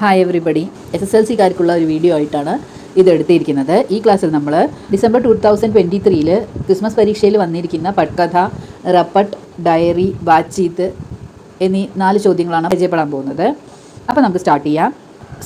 Hi everybody, SSLC-കാർക്കുള്ള ഒരു video ആയിട്ടാണ് ഇത് എടുത്തിരിക്കുന്നത്. ഈ ക്ലാസ്സിൽ നമ്മൾ ഡിസംബർ 2023 ക്രിസ്മസ് പരീക്ഷയിൽ വന്നിരിക്കുന്ന പട്കഥ, റപ്പട്ട്, ഡയറി, ബാത്ചീത്ത് എന്നീ 4 ചോദ്യങ്ങളാണ് പരിചയപ്പെടാൻ പോകുന്നത്. അപ്പോൾ നമുക്ക് സ്റ്റാർട്ട് ചെയ്യാം.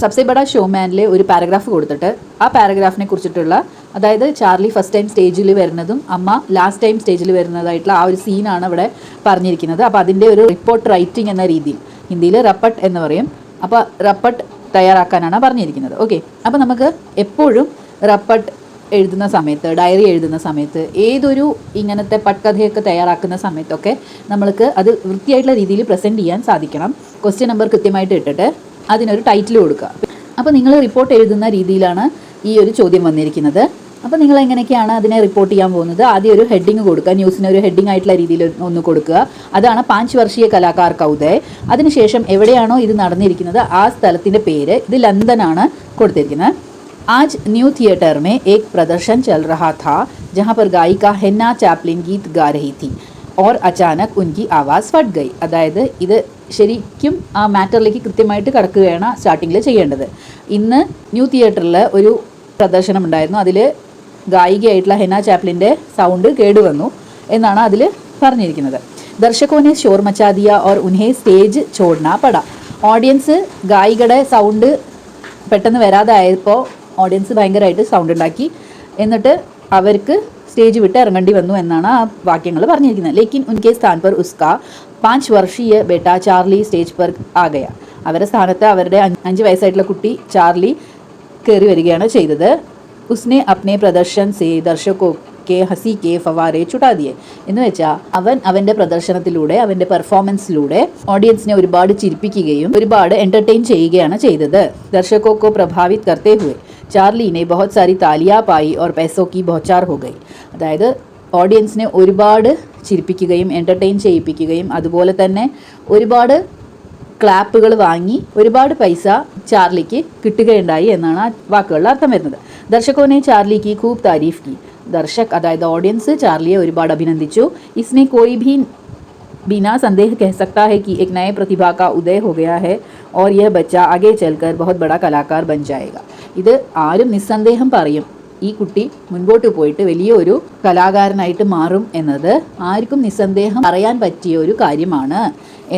സബ്സെ ബഡാ ഷോമാനിലെ ഒരു പാരഗ്രാഫ് കൊടുത്തിട്ട് ആ പാരഗ്രാഫിനെ കുറിച്ചിട്ടുള്ള, അതായത് ചാർലി ഫസ്റ്റ് ടൈം സ്റ്റേജിൽ വരുന്നതും അമ്മ ലാസ്റ്റ് ടൈം സ്റ്റേജിൽ വരുന്നതായിട്ടുള്ള ആ ഒരു സീനാണ് ഇവിടെ പറഞ്ഞിരിക്കുന്നത്. അപ്പോൾ അതിൻ്റെ ഒരു റിപ്പോർട്ട് റൈറ്റിംഗ് എന്ന രീതിയിൽ, ഹിന്ദിയിൽ റപ്പട്ട് എന്ന് പറയും. അപ്പോൾ റപ്പട്ട് തയ്യാറാക്കാനാണ് പറഞ്ഞിരിക്കുന്നത്. ഓക്കെ, അപ്പോൾ നമുക്ക് എപ്പോഴും റപ്പട്ട് എഴുതുന്ന സമയത്ത്, ഡയറി എഴുതുന്ന സമയത്ത്, ഏതൊരു ഇങ്ങനത്തെ പട്കഥയൊക്കെ തയ്യാറാക്കുന്ന സമയത്തൊക്കെ നമ്മൾക്ക് അത് വൃത്തിയായിട്ടുള്ള രീതിയിൽ പ്രസൻറ്റ് ചെയ്യാൻ സാധിക്കണം. ക്വസ്റ്റ്യൻ നമ്പർ കൃത്യമായിട്ട് ഇട്ടിട്ട് അതിനൊരു ടൈറ്റിൽ കൊടുക്കുക. അപ്പോൾ നിങ്ങൾ റിപ്പോർട്ട് എഴുതുന്ന രീതിയിലാണ് ഈ ഒരു ചോദ്യം വന്നിരിക്കുന്നത്. അപ്പോൾ നിങ്ങൾ എങ്ങനെയൊക്കെയാണ് അതിനെ റിപ്പോർട്ട് ചെയ്യാൻ പോകുന്നത്? ആദ്യം ഒരു ഹെഡിങ് കൊടുക്കുക, ന്യൂസിന് ഒരു ഹെഡിങ് ആയിട്ടുള്ള രീതിയിൽ ഒന്ന് കൊടുക്കുക. അതാണ് 5 വർഷീയ കലാകാർ കൗദയ്. അതിനുശേഷം എവിടെയാണോ ഇത് നടന്നിരിക്കുന്നത് ആ സ്ഥലത്തിൻ്റെ പേര്, ഇത് ലണ്ടനാണ് കൊടുത്തിരിക്കുന്നത്. आज न्यू थिएटर में एक प्रदर्शन चल रहा था जहाँ पर गायिका हेन्ना चैपलिन गीत गा रही थी और अचानक उनकी आवाज़ फट गई. അതായത് ഇത് ശരിക്കും ആ മാറ്ററിലേക്ക് കൃത്യമായിട്ട് കിടക്കുകയാണ് സ്റ്റാർട്ടിങ്ങിൽ ചെയ്യേണ്ടത്. ഇന്ന് ന്യൂ തിയേറ്ററിൽ ഒരു പ്രദർശനം ഉണ്ടായിരുന്നു. അതിൽ ഗായികയായിട്ടുള്ള ഹെന്ന ചാപ്ലിൻ്റെ സൗണ്ട് കേടുവന്നു എന്നാണ് അതിൽ പറഞ്ഞിരിക്കുന്നത്. ദർശകോനെ ഷോർ മച്ചാ ദിയ ഓർ ഉൻഹെ സ്റ്റേജ് ചോടനാ പട. ഓഡിയൻസ് ഗായികയുടെ സൗണ്ട് പെട്ടെന്ന് വരാതായപ്പോൾ ഓഡിയൻസ് ഭയങ്കരമായിട്ട് സൗണ്ട് ഉണ്ടാക്കി, എന്നിട്ട് അവർക്ക് സ്റ്റേജ് വിട്ട് ഇറങ്ങേണ്ടി വന്നു എന്നാണ് ആ വാക്യങ്ങൾ പറഞ്ഞിരിക്കുന്നത്. ലേക്കിൻ ഉൻകെ സ്ഥാൻ പർ ഉസ്കാ 5 വർഷീയ ബേട്ട ചാർലി സ്റ്റേജ് പർ ആ ഗയ. അവരുടെ സ്ഥാനത്ത് അവരുടെ 5 വയസ്സായിട്ടുള്ള കുട്ടി ചാർലി കയറി വരികയാണ് ചെയ്തത്. ഉസ്നെ അപ്നെ പ്രദർശൻ സേ ദർശകോ കെ ഹസി കെ ഫവാരെ ചുട്ടാതിയെ. എന്ന് വെച്ചാൽ അവൻ്റെ പ്രദർശനത്തിലൂടെ, അവൻ്റെ പെർഫോമൻസിലൂടെ ഓഡിയൻസിനെ ഒരുപാട് ചിരിപ്പിക്കുകയും ഒരുപാട് എൻ്റർടൈൻ ചെയ്യുകയാണ് ചെയ്തത്. ദർശകോ കോ പ്രഭാവിത് കർത്തേ ഹുവേ ചാർലിനെ ബഹുത് സാരി താലിയാ പായി ഓർ പൈസോ കി ബഹുച്ചാർ ഹോ ഗയി. അതായത് ഓഡിയൻസിനെ ഒരുപാട് ചിരിപ്പിക്കുകയും എൻ്റർടൈൻ ചെയ്യിപ്പിക്കുകയും അതുപോലെ തന്നെ ഒരുപാട് ക്ലാപ്പുകൾ വാങ്ങി ഒരുപാട് പൈസ ചാർലിക്ക് കിട്ടുകയുണ്ടായി എന്നാണ് ആ വാക്കുകളുടെ അർത്ഥം വരുന്നത്. ദർശകോനെ ചാർലിക്ക് ഖൂബ് താരീഫ് കി. ദർശക് അതായത് ഓഡിയൻസ് ചാർലിയെ ഒരുപാട് അഭിനന്ദിച്ചു. इसने कोई भी बिना संदेह कह सकता है कि एक नए प्रतिभा का उदय हो गया है और यह बच्चा आगे चलकर बहुत बड़ा कलाकार बन जाएगा. ഇത് ആരും നിസ്സന്ദേഹം പറയും, ഈ കുട്ടി മുൻപോട്ട് പോയിട്ട് വലിയൊരു കലാകാരനായിട്ട് മാറും എന്നത് ആർക്കും നിസ്സന്ദേഹം പറയാൻ പറ്റിയ ഒരു കാര്യമാണ്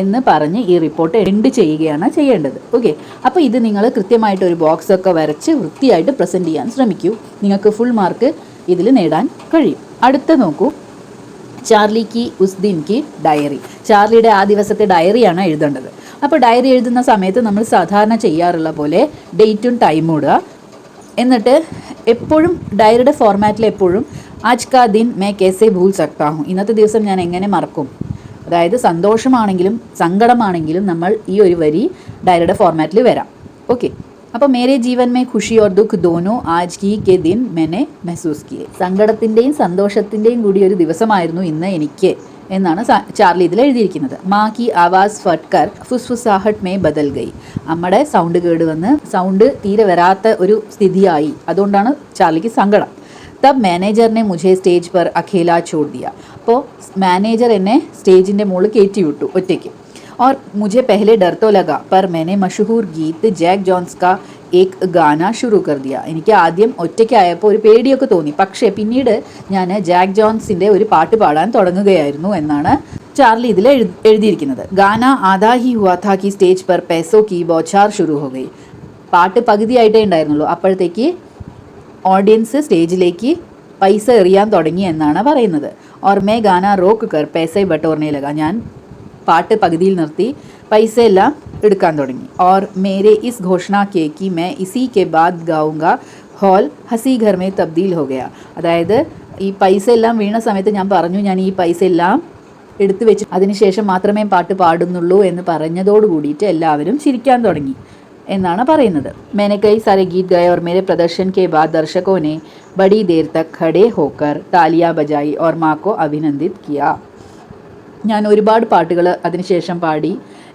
എന്ന് പറഞ്ഞ് ഈ റിപ്പോർട്ട് എൻഡ് ചെയ്യുകയാണ് ചെയ്യേണ്ടത്. ഓക്കെ, അപ്പോൾ ഇത് നിങ്ങൾ കൃത്യമായിട്ട് ഒരു ബോക്സൊക്കെ വരച്ച് വൃത്തിയായിട്ട് പ്രസൻറ്റ് ചെയ്യാൻ ശ്രമിക്കൂ. നിങ്ങൾക്ക് ഫുൾ മാർക്ക് ഇതിൽ നേടാൻ കഴിയും. അടുത്ത നോക്കൂ, ചാർലി കി ഉസ് ദിൻ കി ഡയറി. ചാർലിയുടെ ആ ദിവസത്തെ ഡയറിയാണ് എഴുതേണ്ടത്. അപ്പോൾ ഡയറി എഴുതുന്ന സമയത്ത് നമ്മൾ സാധാരണ ചെയ്യാറുള്ള പോലെ ഡേറ്റും ടൈമും ഇടുക. എന്നിട്ട് എപ്പോഴും ഡയറിയുടെ ഫോർമാറ്റിൽ എപ്പോഴും ആജ് കാ ദിൻ മേ കേസെ ഭൂൽ സക്താ ഹൂം, ഇന്നത്തെ ദിവസം ഞാൻ എങ്ങനെ മറക്കും. അതായത് സന്തോഷമാണെങ്കിലും സങ്കടമാണെങ്കിലും നമ്മൾ ഈ ഒരു വരി ഡയറിയുടെ ഫോർമാറ്റിൽ വരാം. ഓക്കെ, അപ്പോൾ മേരെ ജീവൻ മേ ഖുഷി ഓർ ദുഃഖ് ദോനോ ആജ് കി കെ ദിൻ മെനെ മെഹസൂസ് കിയെ. സങ്കടത്തിൻ്റെയും സന്തോഷത്തിൻ്റെയും കൂടി ഒരു ദിവസമായിരുന്നു ഇന്ന് എനിക്ക് എന്നാണ് ചാർലി ഇതിൽ എഴുതിയിരിക്കുന്നത്. മാ കി ആവാസ് ഫട്കർ ഫുസ്ഫുസാഹട്ട് മേ ബദൽ ഗയി. അമ്മയുടെ സൗണ്ട് കേടുവന്ന് സൗണ്ട് തീരെ വരാത്ത ഒരു സ്ഥിതിയായി, അതുകൊണ്ടാണ് ചാർലിക്ക് സങ്കടം. തബ് മാനേജറിനെ മുझे സ്റ്റേജ് പർ അഖേല ചോड़ दिया. അപ്പോൾ മാനേജർ എന്നെ സ്റ്റേജിൻ്റെ മുകളിൽ കയറ്റി വിട്ടു ഒറ്റയ്ക്ക്. और मुझे पहले डर तो लगा पर मैंने मशहूर गीत जैक जॉन्स का एक गाना शुरू कर दिया. എനിക്ക് ആദ്യം ഒറ്റയ്ക്കായപ്പോൾ ഒരു പേടിയൊക്കെ തോന്നി, പക്ഷേ പിന്നീട് ഞാൻ ജാക്ക് ജോൺസിൻ്റെ ഒരു പാട്ട് പാടാൻ തുടങ്ങുകയായിരുന്നു എന്നാണ് ചാർലി ഇതിൽ എഴുതിയിരിക്കുന്നത്. ഗാന ആധാ ഹി ഹുവാ താ കി സ്റ്റേജ് പർ പൈസോ കി ബൗച്ചാർ ശുരു ഹോ ഗയി. പാട്ട് പകുതിയായിട്ടേ ഉണ്ടായിരുന്നുള്ളൂ, അപ്പോഴത്തേക്ക് ഓഡിയൻസ് സ്റ്റേജിലേക്ക് പൈസ എറിയാൻ തുടങ്ങി എന്നാണ് പറയുന്നത്. ഓർ മേ ഗാന റോക്ക് കർ പൈസ ബട്ടോർനെ ലഗ. ഞാൻ പാട്ട് പകുതിയിൽ നിർത്തി പൈസ എല്ലാം എടുക്കാൻ തുടങ്ങി. और मेरे इस घोषणा के कि मैं इसी के बाद गाऊंगा हॉल हसी घर में तब्दील हो गया. അതായത് ഈ പൈസ എല്ലാം വീണ സമയത്ത് ഞാൻ പറഞ്ഞു, ഞാൻ ഈ പൈസ എല്ലാം എടുത്തു വെച്ച് അതിനുശേഷം മാത്രമേ പാട്ട് പാടുന്നുള്ളൂ എന്ന് പറഞ്ഞതോട് കൂടിയിട്ട് എല്ലാവരും ചിരിക്കാൻ തുടങ്ങി എന്നാണ് പറയുന്നത്. मैंने कई सारे गीत गाए और मेरे प्रदर्शन के बाद दर्शकों ने बड़ी देर तक खड़े होकर तालियां बजाई और माँ को अभिनंदित किया. ഞാൻ ഒരുപാട് പാട്ടുകൾ അതിനുശേഷം പാടി.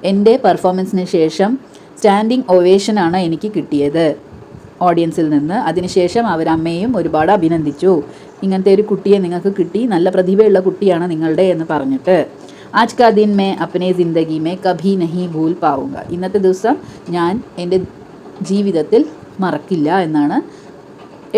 എൻ്റെ പെർഫോമൻസിന് ശേഷം സ്റ്റാൻഡിങ് ഒവേഷനാണ് എനിക്ക് കിട്ടിയത് ഓഡിയൻസിൽ നിന്ന്. അതിനുശേഷം അവരമ്മയും ഒരുപാട് അഭിനന്ദിച്ചു. ഇങ്ങനത്തെ ഒരു കുട്ടിയെ നിങ്ങൾക്ക് കിട്ടി, നല്ല പ്രതിഭയുള്ള കുട്ടിയാണ് നിങ്ങളുടെ എന്ന് പറഞ്ഞിട്ട്. ആജ് കാ ദിൻ മേ അപ്നെ ജിന്ദഗി മേ കഭി നഹീ ഭൂൽ പാവുങ്ക. ഇന്നത്തെ ദിവസം ഞാൻ എൻ്റെ ജീവിതത്തിൽ മറക്കില്ല എന്നാണ്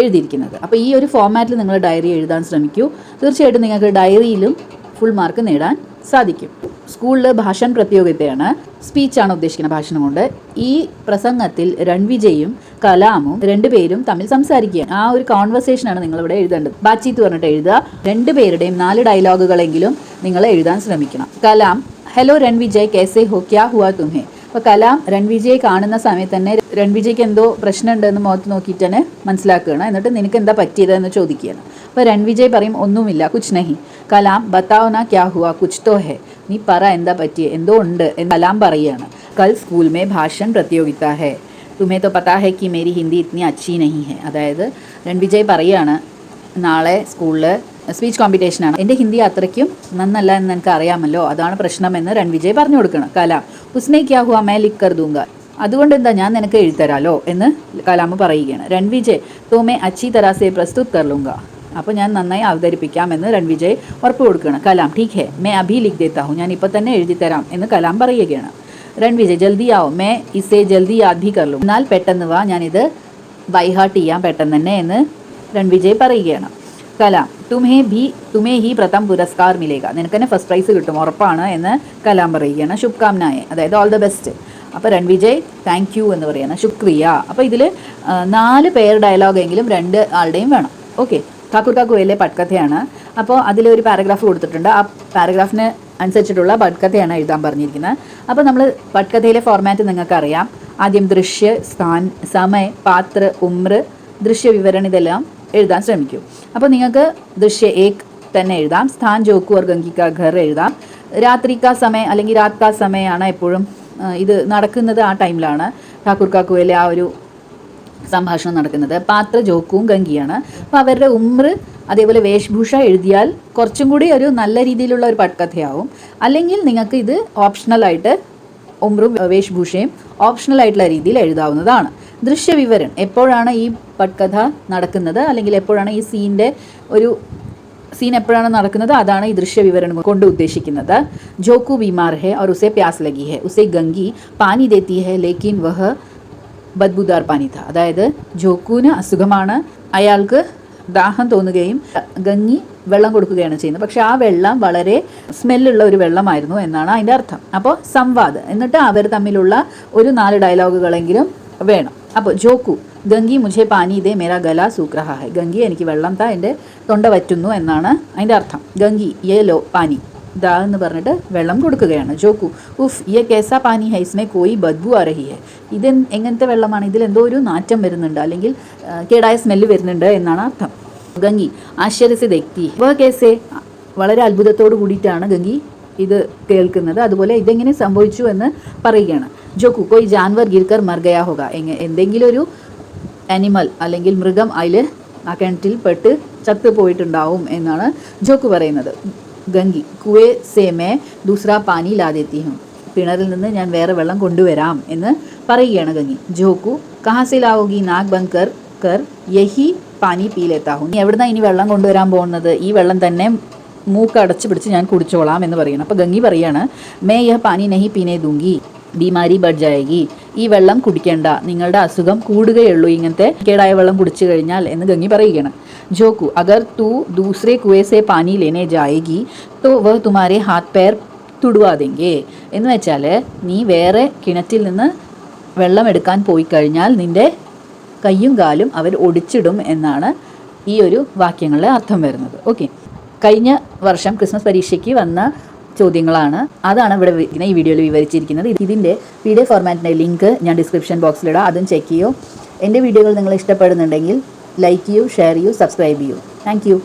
എഴുതിയിരിക്കുന്നത്. അപ്പോൾ ഈ ഒരു ഫോമാറ്റിൽ നിങ്ങൾ ഡയറി എഴുതാൻ ശ്രമിക്കൂ. തീർച്ചയായിട്ടും നിങ്ങൾക്ക് ഡയറിയിലും ഫുൾ മാർക്ക് നേടാൻ സാധിക്കും. സ്കൂളിൽ ഭാഷൺ പ്രതിയോഗിതയാണ്, സ്പീച്ചാണ് ഉദ്ദേശിക്കുന്നത് ഭാഷണം കൊണ്ട്. ഈ പ്രസംഗത്തിൽ രൺവിജയും കലാമും രണ്ടുപേരും തമ്മിൽ സംസാരിക്കുകയാണ്. ആ ഒരു കോൺവെർസേഷനാണ് നിങ്ങളിവിടെ എഴുതേണ്ടത്. ബാച്ചീത്ത് പറഞ്ഞിട്ട് എഴുതുക. രണ്ടുപേരുടെയും 4 ഡയലോഗുകളെങ്കിലും നിങ്ങൾ എഴുതാൻ ശ്രമിക്കണം. കലാം, ഹലോ രൺവിജയ്, കേസേ ഹോ, ക്യാ ഹുവാ തുംഹേ. അപ്പോൾ കലാം രൺവിജയെ കാണുന്ന സമയത്ത് തന്നെ രൺവിജയ്ക്ക് എന്തോ പ്രശ്നമുണ്ടെന്ന് മുഖത്ത് നോക്കിയിട്ട് തന്നെ മനസ്സിലാക്കുകയാണ്. എന്നിട്ട് നിനക്ക് എന്താ പറ്റിയതെന്ന് ചോദിക്കുകയാണ്. അപ്പോൾ രൺവിജയ് പറയും ഒന്നുമില്ല, കുച്ച് നഹി. കലാം, ബത്താओ ना क्या हुआ, कुछ तो है. നീ പറ എന്താ പറ്റിയ, എന്തോ ഉണ്ട് എന്ന് കലാം പറയുകയാണ്. കൽ സ്കൂൾ മേ ഭാഷൺ പ്രതിയോഗിത ഹെ, തുമേ തോ പതാ ഹെ കി മേരി ഹിന്ദി ഇത്നി അച്ചി നഹി ഹെ. അതായത് രൺവിജയ് പറയുകയാണ് നാളെ സ്കൂളിൽ സ്പീച്ച് കോമ്പറ്റീഷനാണ്, എൻ്റെ ഹിന്ദി അത്രയ്ക്കും നന്നല്ല എന്ന് എനിക്ക് അറിയാമല്ലോ, അതാണ് പ്രശ്നമെന്ന് രൺവിജയ് പറഞ്ഞു കൊടുക്കണം. കലാം, ഉസ്മേ ക്യാ ഹുവാ മേ ലിഖ് കർ ദൂംഗ. അതുകൊണ്ട് എന്താ ഞാൻ നിനക്ക് എഴുതരാലോ എന്ന് കലാം പറയുകയാണ്. രൺവിജയ്, തോ മേ അച്ചി തരാസെ പ്രസ്തുത് കർ ലൂംഗ. അപ്പോൾ ഞാൻ നന്നായി അവതരിപ്പിക്കാമെന്ന് രൺവിജയ് ഉറപ്പ് കൊടുക്കുകയാണ്. കലാം, ठीक है मैं अभी लिख देता हूँ, ഞാൻ ഇപ്പോൾ തന്നെ എഴുതി തരാം എന്ന് കലാം പറയുകയാണ്. രൺവിജയ്, ജൽദി ആവോ, മേ ഇസേ ജൽദി യാദ് ഭി കർ ലൂം. എന്നാൽ പെട്ടെന്ന് വാ, ഞാനിത് ബൈഹാർട്ട് ചെയ്യാം പെട്ടെന്ന് തന്നെ എന്ന് രൺവിജയ് പറയുകയാണ്. കലാം, തുമേ ഹി പ്രഥം പുരസ്കാർ മിലേഗ. നിനക്ക് തന്നെ ഫസ്റ്റ് പ്രൈസ് കിട്ടും ഉറപ്പാണ് എന്ന് കലാം പറയുകയാണ്. ശുഭ്കാമനായെ, അതായത് ഓൾ ദ ബെസ്റ്റ്. അപ്പോൾ രൺവിജയ് താങ്ക് യു എന്ന് പറയുകയാണ്, ശുക്രിയ. അപ്പോൾ ഇതിൽ 4 പേർ ഡയലോഗെങ്കിലും 2 ആളുടെയും വേണം. ഓക്കെ, ഠാക്കൂർ കാ കുയിലെ പട്കഥയാണ്. അപ്പോൾ അതിലൊരു പാരഗ്രാഫ് കൊടുത്തിട്ടുണ്ട്. ആ പാരഗ്രാഫിന് അനുസരിച്ചിട്ടുള്ള പട്കഥയാണ് എഴുതാൻ പറഞ്ഞിരിക്കുന്നത്. അപ്പോൾ നമ്മൾ പട്കഥയിലെ ഫോർമാറ്റ് നിങ്ങൾക്കറിയാം. ആദ്യം ദൃശ്യ, സ്ഥാൻ, സമയ, പാത്ര, ഉമ്ര, ദൃശ്യ വിവരണം ഇതെല്ലാം എഴുതാൻ ശ്രമിക്കൂ. അപ്പോൾ നിങ്ങൾക്ക് ദൃശ്യ 1 തന്നെ എഴുതാം. സ്ഥാൻ ജോക്കു ഓർ ഗംഗി കാ ഘർ എഴുതാം. രാത്രി കാ സമയ അല്ലെങ്കിൽ രാത് കാ സമയാണ് എപ്പോഴും ഇത് നടക്കുന്നത്, ആ ടൈമിലാണ് ഠാക്കൂർ കാ കുയിലെ ആ ഒരു സംഭാഷണം നടക്കുന്നത്. പാത്ര ജോക്കുവും ഗംഗിയാണ്. അപ്പോൾ അവരുടെ ഉമ്ര അതേപോലെ വേഷഭൂഷ എഴുതിയാൽ കുറച്ചും കൂടി ഒരു നല്ല രീതിയിലുള്ള ഒരു പട്കഥയാവും. അല്ലെങ്കിൽ നിങ്ങൾക്ക് ഇത് ഓപ്ഷണലായിട്ട് ഉമ്രും വേഷഭൂഷയും ഓപ്ഷണലായിട്ടുള്ള രീതിയിൽ എഴുതാവുന്നതാണ്. ദൃശ്യവിവരം, എപ്പോഴാണ് ഈ പട്കഥ നടക്കുന്നത് അല്ലെങ്കിൽ എപ്പോഴാണ് ഈ സീൻ എപ്പോഴാണ് നടക്കുന്നത്, അതാണ് ഈ ദൃശ്യവിവരണം കൊണ്ട് ഉദ്ദേശിക്കുന്നത്. ജോക്കു ബീമാർ ഹെ और उसे प्यास लगी है, उसे गंगी पानी देती है लेकिन वह ബദ്ബുദാർ പാനി ഥ. അതായത് ജോക്കുവിന് അസുഖമാണ്, അയാൾക്ക് ദാഹം തോന്നുകയും ഗംഗി വെള്ളം കൊടുക്കുകയാണ് ചെയ്യുന്നത്. പക്ഷെ ആ വെള്ളം വളരെ സ്മെല്ലുള്ള ഒരു വെള്ളമായിരുന്നു എന്നാണ് അതിൻ്റെ അർത്ഥം. അപ്പോൾ സംവാദ്, എന്നിട്ട് അവർ തമ്മിലുള്ള ഒരു 4 ഡയലോഗുകളെങ്കിലും വേണം. അപ്പോൾ ജോക്കു, ഗംഗി മുझे പാനി ദേ മേരാ ഗല സൂഖ് രഹാ ഹൈ. ഗംഗി എനിക്ക് വെള്ളം താ, എൻ്റെ തൊണ്ട വറ്റുന്നു എന്നാണ് അതിൻ്റെ അർത്ഥം. ഗംഗി യേ ലോ പാനി, ദാ എന്ന് പറഞ്ഞിട്ട് വെള്ളം കൊടുക്കുകയാണ്. ജോക്കു, ഉഫ് യേ കേസാ പാനി ഹൈ, ഇസ്മേ കോയി ബദ്ബു ആ രഹി ഹൈ. ഇത് എങ്ങനത്തെ വെള്ളമാണ്, ഇതിലെന്തോ ഒരു നാറ്റം വരുന്നുണ്ട് അല്ലെങ്കിൽ കേടായ സ്മെല്ല് വരുന്നുണ്ട് എന്നാണ് അർത്ഥം. ഗംഗി ആശ്ചര്യസെ ദേഖ്തി വ കേസേ, വളരെ അത്ഭുതത്തോട് കൂടിയിട്ടാണ് ഗംഗി ഇത് കേൾക്കുന്നത്. അതുപോലെ ഇതെങ്ങനെ സംഭവിച്ചു എന്ന് പറയുകയാണ്. ജോക്കു, കോയി ജാൻവർ ഗിർക്കർ മർ ഗയാ ഹോഗ. എന്തെങ്കിലും ഒരു ആനിമൽ അല്ലെങ്കിൽ മൃഗം അതിൽ ആ കിണറ്റിൽ പെട്ട് ചത്തു പോയിട്ടുണ്ടാവും എന്നാണ് ജോക്കു പറയുന്നത്. ഗംഗി, കുവേ സേ മേ ദൂസറാ പാനി ലാ ദേത്തി ഹും. കിണറിൽ നിന്ന് ഞാൻ വേറെ വെള്ളം കൊണ്ടുവരാം എന്ന് പറയുകയാണ് ഗംഗി. ജോക്കു, കഹാ സേ ലാവോഗി, നാഗ് ബന്ദ് കർ യഹി പാനി പീ ലേത്താ ഹും. നീ എവിടുന്നാ ഇനി വെള്ളം കൊണ്ടുവരാൻ പോകുന്നത്, ഈ വെള്ളം തന്നെ മൂക്ക് അടച്ച് പിടിച്ച് ഞാൻ കുടിച്ചോളാം എന്ന് പറയണം. അപ്പോൾ ഗംഗി പറയാണ്, മേ യഹ് പാനി നഹി പീനെ ദൂങ്കി, ബീമാരി ബഡ് ജായേഗി. ഈ വെള്ളം കുടിക്കേണ്ട, നിങ്ങളുടെ അസുഖം കൂടുകയുള്ളൂ ഇങ്ങനത്തെ കേടായ വെള്ളം കുടിച്ചു കഴിഞ്ഞാൽ എന്ന് ഗംഗി പറയുകയാണ്. ജോക്കു, അഗർ തൂ ദൂസരെ കുവേ സേ പാനി ലേനെ ജായേഗി തോ വഹ് തുമാരെ ഹാത്ത് പേർ തുടുവാ ദേംഗെ. എന്ന് വെച്ചാൽ നീ വേറെ കിണറ്റിൽ നിന്ന് വെള്ളം എടുക്കാൻ പോയി കഴിഞ്ഞാൽ നിൻ്റെ കയ്യും കാലും അവർ ഒടിച്ചിടും എന്നാണ് ഈ ഒരു വാക്യങ്ങളുടെ അർത്ഥം വരുന്നത്. ഓക്കെ, കഴിഞ്ഞ വർഷം ക്രിസ്മസ് പരീക്ഷയ്ക്ക് വന്ന ചോദ്യങ്ങളാണ്, അതാണ് ഇവിടെ ഈ വീഡിയോയിൽ വിവരിച്ചിരിക്കുന്നത്. ഇതിൻ്റെ PDF ഫോർമാറ്റിൻ്റെ ലിങ്ക് ഞാൻ ഡിസ്ക്രിപ്ഷൻ ബോക്സിലിടാം, അതും ചെക്ക് ചെയ്യൂ. എൻ്റെ വീഡിയോകൾ നിങ്ങൾ ഇഷ്ടപ്പെടുന്നുണ്ടെങ്കിൽ ലൈക്ക് ചെയ്യൂ, ഷെയർ ചെയ്യൂ, സബ്സ്ക്രൈബ് ചെയ്യൂ. Thank you.